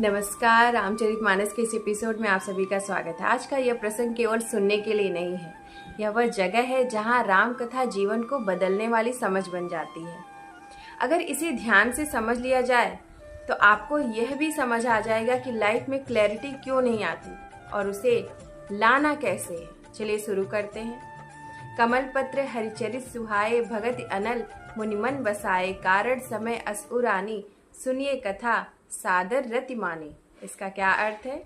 नमस्कार, रामचरितमानस के इस एपिसोड में आप सभी का स्वागत है। आज का यह प्रसंग केवल सुनने के लिए नहीं है, यह वह जगह है जहां राम कथा जीवन को बदलने वाली समझ बन जाती है। अगर इसे ध्यान से समझ लिया जाए तो आपको यह भी समझ आ जाएगा कि लाइफ में क्लैरिटी क्यों नहीं आती और उसे लाना कैसे है। चलिए शुरू करते हैं। कमल पत्र हरिचरित सुहाए, भगत अनल मुनिमन बसाए, कारण समय असुरानी, सुनिए कथा सादर रति माने। इसका क्या अर्थ है?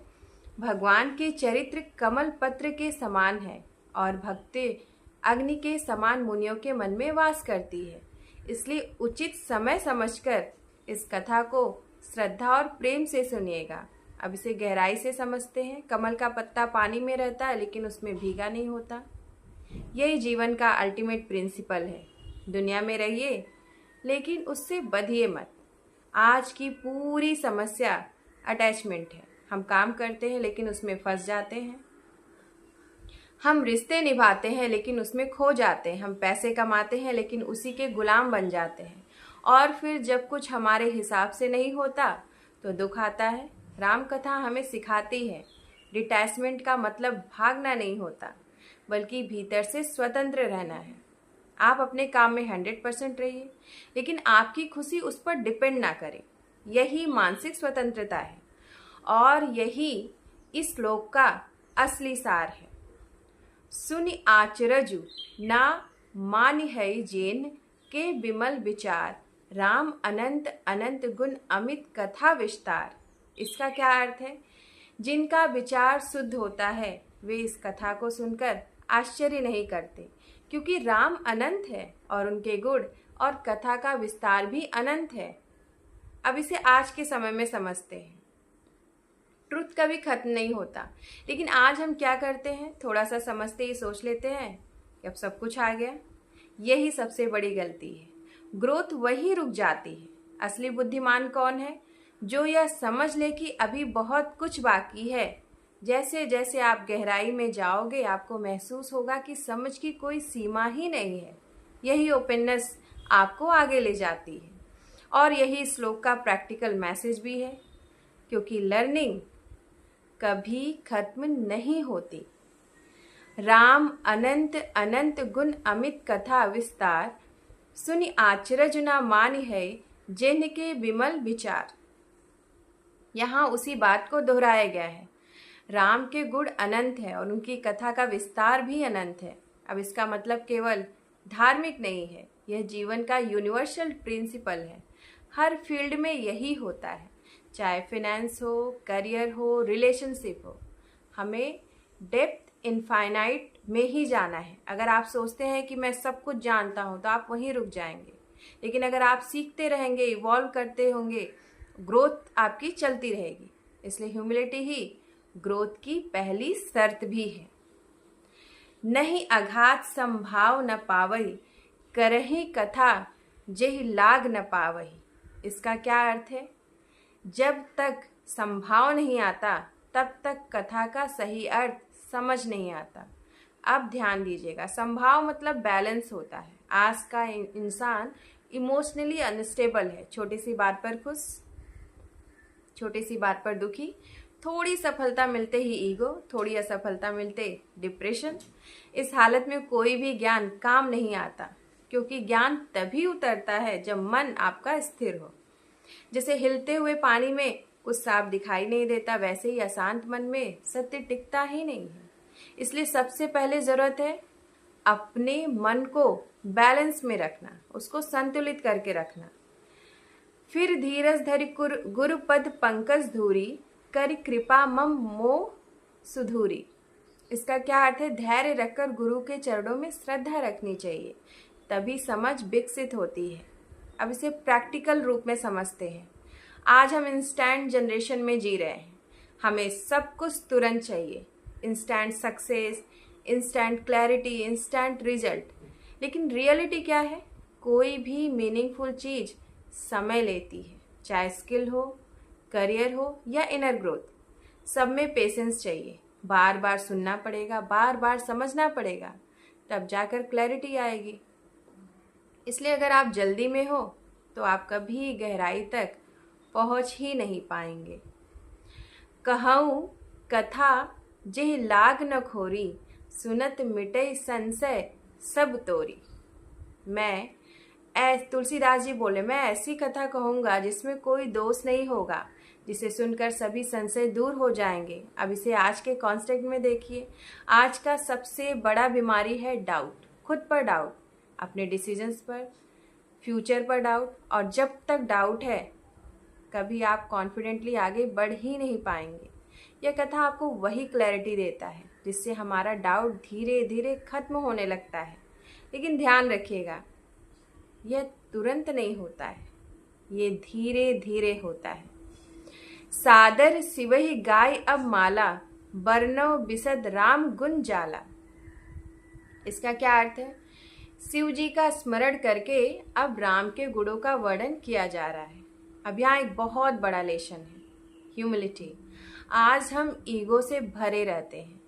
भगवान के चरित्र कमल पत्र के समान है और भक्ति अग्नि के समान मुनियों के मन में वास करती है। इसलिए उचित समय समझकर इस कथा को श्रद्धा और प्रेम से सुनिएगा। अब इसे गहराई से समझते हैं। कमल का पत्ता पानी में रहता है लेकिन उसमें भीगा नहीं होता। यही जीवन का अल्टीमेट प्रिंसिपल है। दुनिया में रहिए लेकिन उससे बंधिए मत। आज की पूरी समस्या अटैचमेंट है। हम काम करते हैं लेकिन उसमें फंस जाते हैं। हम रिश्ते निभाते हैं लेकिन उसमें खो जाते हैं। हम पैसे कमाते हैं लेकिन उसी के गुलाम बन जाते हैं। और फिर जब कुछ हमारे हिसाब से नहीं होता तो दुख आता है। राम कथा हमें सिखाती है डिटैचमेंट का मतलब भागना नहीं होता, बल्कि भीतर से स्वतंत्र रहना है। आप अपने काम में 100% रहिए, लेकिन आपकी खुशी उस पर डिपेंड ना करे। यही मानसिक स्वतंत्रता है और यही इस श्लोक का असली सार है। सुनि आचरजु ना मानि है जेन के विमल विचार, राम अनंत अनंत गुण अमित कथा विस्तार। इसका क्या अर्थ है? जिनका विचार शुद्ध होता है वे इस कथा को सुनकर आश्चर्य नहीं करते, क्योंकि राम अनंत है और उनके गुण और कथा का विस्तार भी अनंत है। अब इसे आज के समय में समझते हैं। ट्रुथ कभी खत्म नहीं होता, लेकिन आज हम क्या करते हैं, थोड़ा सा समझते ही सोच लेते हैं कि अब सब कुछ आ गया। यही सबसे बड़ी गलती है। ग्रोथ वही रुक जाती है। असली बुद्धिमान कौन है? जो यह समझ ले कि अभी बहुत कुछ बाकी है। जैसे जैसे आप गहराई में जाओगे आपको महसूस होगा कि समझ की कोई सीमा ही नहीं है। यही ओपननेस आपको आगे ले जाती है और यही श्लोक का प्रैक्टिकल मैसेज भी है, क्योंकि लर्निंग कभी खत्म नहीं होती। राम अनंत अनंत गुण अमित कथा विस्तार, सुनि आचरज ना मानि है जिन के विमल विचार। यहाँ उसी बात को दोहराया गया है। राम के गुण अनंत है और उनकी कथा का विस्तार भी अनंत है। अब इसका मतलब केवल धार्मिक नहीं है, यह जीवन का यूनिवर्सल प्रिंसिपल है। हर फील्ड में यही होता है, चाहे फिनेंस हो, करियर हो, रिलेशनशिप हो। हमें डेप्थ इनफाइनाइट में ही जाना है। अगर आप सोचते हैं कि मैं सब कुछ जानता हूँ तो आप वहीं रुक जाएंगे, लेकिन अगर आप सीखते रहेंगे, इवॉल्व करते होंगे, ग्रोथ आपकी चलती रहेगी। इसलिए ह्यूमिलिटी ही ग्रोथ की पहली शर्त भी है। नहीं अघात संभाव न पावही, करही कथा जेहि लाग न पावही। इसका क्या अर्थ है? जब तक संभाव नहीं आता तब तक कथा का सही अर्थ समझ नहीं आता। अब ध्यान दीजिएगा, संभाव मतलब बैलेंस होता है। आज का इंसान इमोशनली अनस्टेबल है। छोटी सी बात पर खुश, छोटी सी बात पर दुखी, थोड़ी सफलता मिलते ही ईगो, थोड़ी असफलता मिलते डिप्रेशन। इस हालत में कोई भी ज्ञान काम नहीं आता, क्योंकि ज्ञान तभी उतरता है जब मन आपका स्थिर हो। जैसे हिलते हुए पानी में कुछ साफ दिखाई नहीं देता, वैसे ही अशांत मन में सत्य टिकता ही नहीं है। इसलिए सबसे पहले जरूरत है अपने मन को बैलेंस में रखना, उसको संतुलित करके रखना। फिर धीरज धरि गुरुपद पंकज धूरी, करि कृपा मम मोह सुधूरी। इसका क्या अर्थ है? धैर्य रखकर गुरु के चरणों में श्रद्धा रखनी चाहिए, तभी समझ विकसित होती है। अब इसे प्रैक्टिकल रूप में समझते हैं। आज हम इंस्टेंट जनरेशन में जी रहे हैं। हमें सब कुछ तुरंत चाहिए, instant success, instant clarity, instant result. लेकिन रियलिटी क्या है? कोई भी मीनिंगफुल चीज़ समय लेती है, चाहे स्किल हो, करियर हो या इनर ग्रोथ। सब में पेशेंस चाहिए। बार बार सुनना पड़ेगा, बार बार समझना पड़ेगा, तब जाकर क्लैरिटी आएगी। इसलिए अगर आप जल्दी में हो तो आप कभी गहराई तक पहुंच ही नहीं पाएंगे। कहूँ कथा जेह लाग न खोरी, सुनत मिटै संशय सब तोरी। तुलसीदास जी बोले, मैं ऐसी कथा कहूँगा जिसमें कोई दोष नहीं होगा, जिसे सुनकर सभी संशय दूर हो जाएंगे। अब इसे आज के कॉन्टेक्स्ट में देखिए। आज का सबसे बड़ा बीमारी है डाउट, खुद पर डाउट, अपने डिसीजंस पर, फ्यूचर पर डाउट। और जब तक डाउट है कभी आप कॉन्फिडेंटली आगे बढ़ ही नहीं पाएंगे। यह कथा आपको वही क्लैरिटी देता है जिससे हमारा डाउट धीरे धीरे खत्म होने लगता है। लेकिन ध्यान रखिएगा, यह तुरंत नहीं होता है, ये धीरे धीरे होता है। सादर सिवहि गाय अब माला, बरनौ बिसद राम गुण जाला। इसका क्या अर्थ है? शिव जी का स्मरण करके अब राम के गुणों का वर्णन किया जा रहा है। अब यहाँ एक बहुत बड़ा लेसन है, ह्यूमिलिटी। आज हम ईगो से भरे रहते हैं,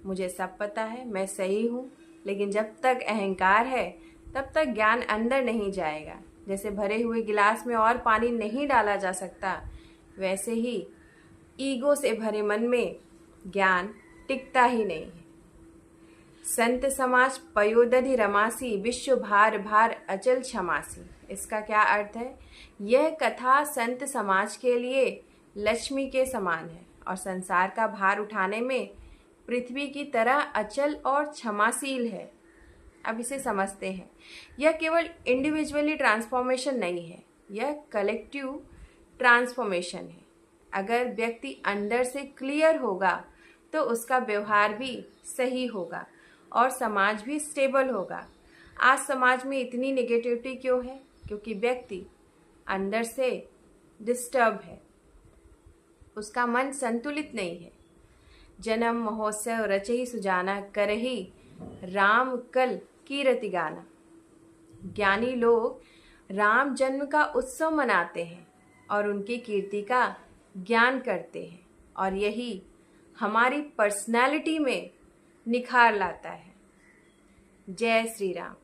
मुझे सब पता है, मैं सही हूँ, लेकिन जब तक अहंकार है तब तक ज्ञान अंदर नहीं जाएगा। जैसे भरे हुए गिलास में और पानी नहीं डाला जा सकता, वैसे ही ईगो से भरे मन में ज्ञान टिकता ही नहीं है। संत समाज पयोदधि रमासी, विश्व भार भार अचल क्षमासी। इसका क्या अर्थ है? यह कथा संत समाज के लिए लक्ष्मी के समान है और संसार का भार उठाने में पृथ्वी की तरह अचल और क्षमाशील है। अब इसे समझते हैं। यह केवल इंडिविजुअली ट्रांसफॉर्मेशन नहीं है, यह कलेक्टिव ट्रांसफॉर्मेशन है। अगर व्यक्ति अंदर से क्लियर होगा तो उसका व्यवहार भी सही होगा और समाज भी स्टेबल होगा। आज समाज में इतनी नेगेटिविटी क्यों है? क्योंकि व्यक्ति अंदर से डिस्टर्ब है, उसका मन संतुलित नहीं है। जन्म महोत्सव रचहि सुजाना, करहि राम कल कीरति गाना। ज्ञानी लोग राम जन्म का उत्सव मनाते हैं और उनकी कीर्ति का ज्ञान करते हैं, और यही हमारी पर्सनैलिटी में निखार लाता है। जय श्री राम।